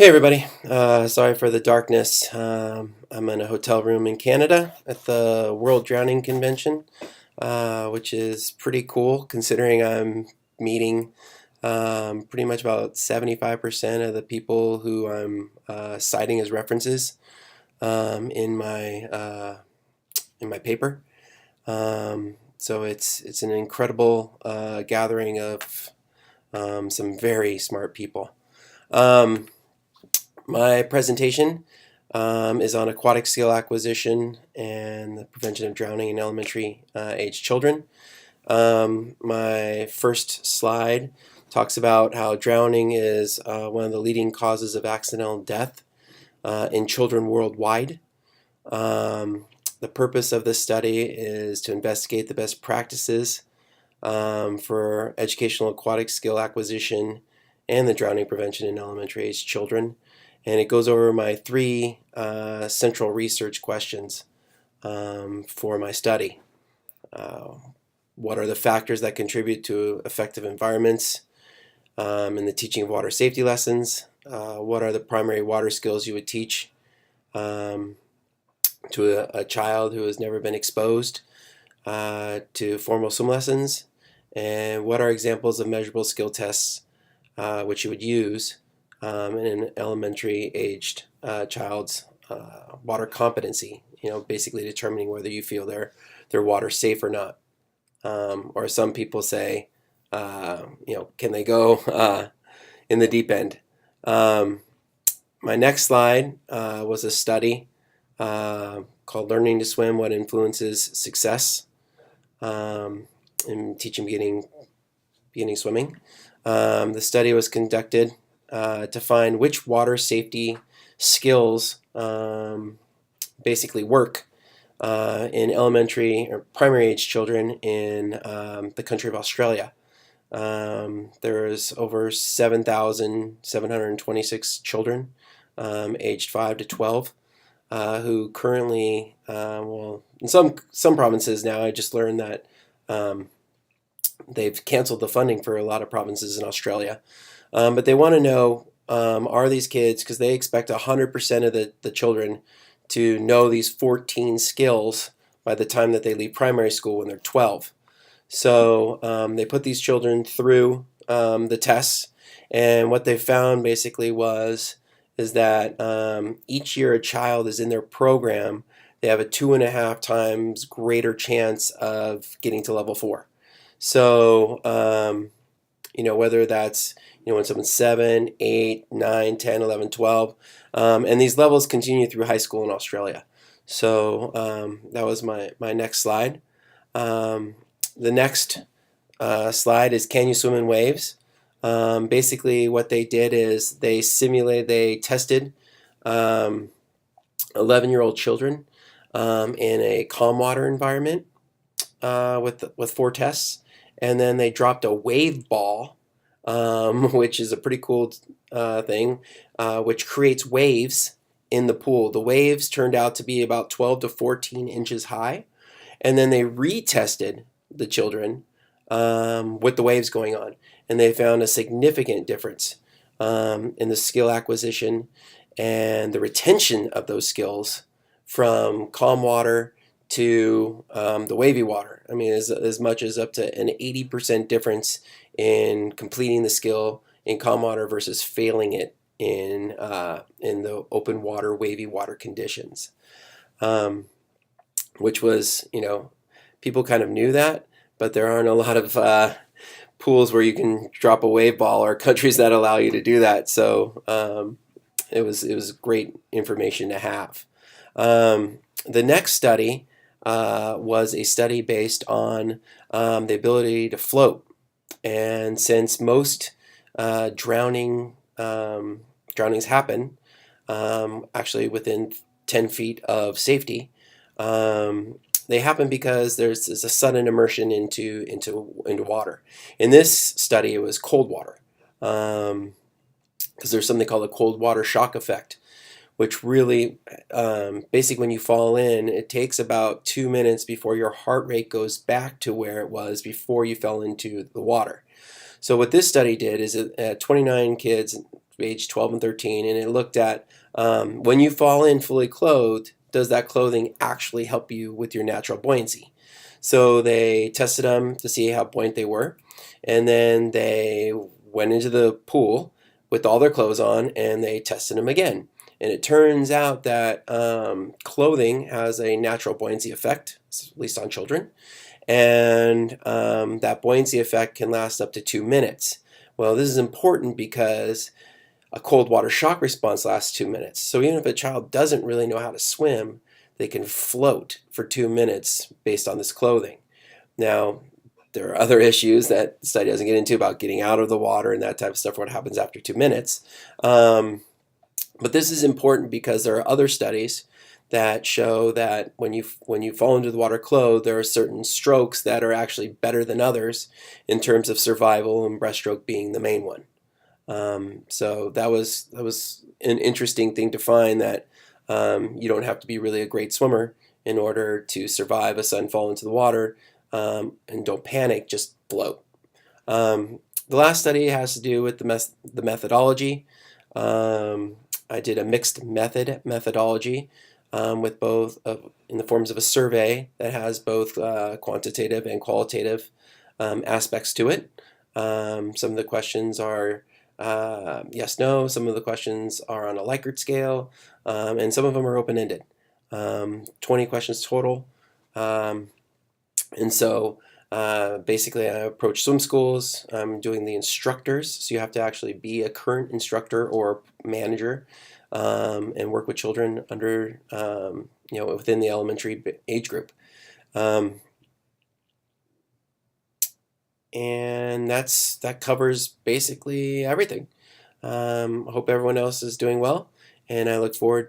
Hey everybody, sorry for the darkness. I'm in a hotel room in Canada at the World Drowning Convention, which is pretty cool considering I'm meeting pretty much about 75% of the people who I'm citing as references in my paper. So it's an incredible gathering of some very smart people. Um, My presentation is on aquatic skill acquisition and the prevention of drowning in elementary age children. My first slide talks about how drowning is one of the leading causes of accidental death in children worldwide. The purpose of this study is to investigate the best practices for educational aquatic skill acquisition and the drowning prevention in elementary age children. And it goes over my three central research questions for my study. Uh, what are the factors that contribute to effective environments in the teaching of water safety lessons? What are the primary water skills you would teach um, to a child who has never been exposed to formal swim lessons? And what are examples of measurable skill tests which you would use in an elementary aged child's water competency, basically determining whether you feel they're water safe or not. Or some people say, can they go in the deep end? My next slide was a study called Learning to Swim, What Influences Success in Teaching Beginning Swimming. The study was conducted to find which water safety skills basically work in elementary or primary age children in the country of Australia. There's over 7,726 children aged 5 to 12 who currently, in some provinces now, I just learned that they've canceled the funding for a lot of provinces in Australia. But they want to know, are these kids, because they expect 100% of the children to know these 14 skills by the time that they leave primary school when they're 12. So they put these children through the tests, and what they found basically is that each year a child is in their program, they have a 2.5 times greater chance of getting to level 4. So whether that's when someone's 7, 8, 9, 10, 11, 12, and these levels continue through high school in Australia. So that was my next slide. The next slide is, can you swim in waves? Basically what they did is they tested 11-year-old children in a calm water environment with 4 tests, and then they dropped a wave ball, which is a pretty cool thing, which creates waves in the pool. The waves turned out to be about 12 to 14 inches high, and then they retested the children with the waves going on, and they found a significant difference in the skill acquisition and the retention of those skills from calm water to the wavy water. I mean, as much as up to an 80% difference in completing the skill in calm water versus failing it in the open water, wavy water conditions. Which was, people kind of knew that, but there aren't a lot of pools where you can drop a wave ball or countries that allow you to do that. So it was great information to have. The next study was a study based on the ability to float. And since most drownings happen actually within 10 feet of safety, they happen because there's a sudden immersion into water. In this study, it was cold water, because there's something called a cold water shock effect, which really, basically when you fall in, it takes about 2 minutes before your heart rate goes back to where it was before you fell into the water. So what this study did is 29 kids, age 12 and 13, and it looked at when you fall in fully clothed, does that clothing actually help you with your natural buoyancy? So they tested them to see how buoyant they were, and then they went into the pool with all their clothes on, and they tested them again. And it turns out that clothing has a natural buoyancy effect, at least on children, and that buoyancy effect can last up to 2 minutes. Well, this is important because a cold water shock response lasts 2 minutes. So even if a child doesn't really know how to swim, they can float for 2 minutes based on this clothing. Now, there are other issues that the study doesn't get into about getting out of the water and that type of stuff, what happens after 2 minutes. But this is important because there are other studies that show that when you fall into the water clothed, there are certain strokes that are actually better than others in terms of survival, and breaststroke being the main one. So that was an interesting thing to find, that you don't have to be really a great swimmer in order to survive a sudden fall into the water, and don't panic, just float. The last study has to do with the methodology. I did a mixed methodology with both in the forms of a survey that has both quantitative and qualitative aspects to it. Some of the questions are yes, no. Some of the questions are on a Likert scale, and some of them are open-ended. 20 questions total. And so basically I approach swim schools. I'm doing the instructors, so you have to actually be a current instructor or manager, and work with children under, within the elementary age group. And that covers basically everything. I hope everyone else is doing well, and I look forward to